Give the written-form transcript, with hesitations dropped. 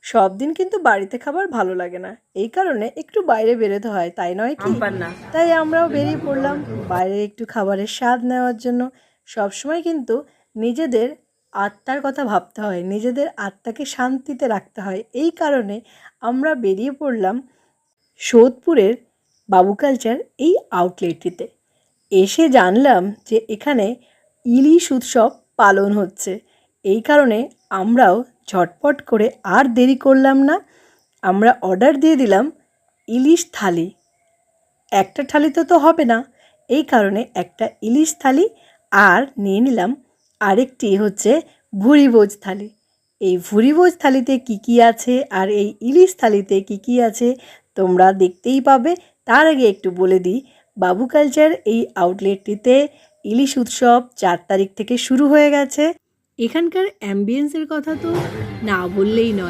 সব দিন কিন্তু বাড়িতে খাবার ভালো লাগে না, এই কারণে একটু বাইরে বেরোতে হয়, তাই নয় কি? তাই আমরাও বেরিয়ে পড়লাম বাইরে একটু খাবারের স্বাদ নেওয়ার জন্য। সবসময় কিন্তু নিজেদের আত্মার কথা ভাবতে হয়, নিজেদের আত্মাকে শান্তিতে রাখতে হয়, এই কারণে আমরা বেরিয়ে পড়লাম সোদপুরের বাবু কালচার এই আউটলেটটিতে। এসে জানলাম যে এখানে ইলিশ উৎসব পালন হচ্ছে, এই কারণে আমরাও ঝটপট করে আর দেরি করলাম না, আমরা অর্ডার দিয়ে দিলাম ইলিশ থালি। একটা থালিতে তো হবে না, এই কারণে একটা ইলিশ থালি আর নিয়ে নিলাম আরেকটি হচ্ছে ভুরিভোজ থালি। এই ভুরিভোজ থালিতে কী কী আছে আর এই ইলিশ থালিতে কী কী আছে তোমরা দেখতেই পাবে। তার আগে একটু বলে দিই, বাবু কালচার এই আউটলেটটিতে ইলিশ উৎসব 4 তারিখ থেকে শুরু হয়ে গেছে। এখানকার অ্যাম্বিয়েন্সের কথা তো না বললেই নয়।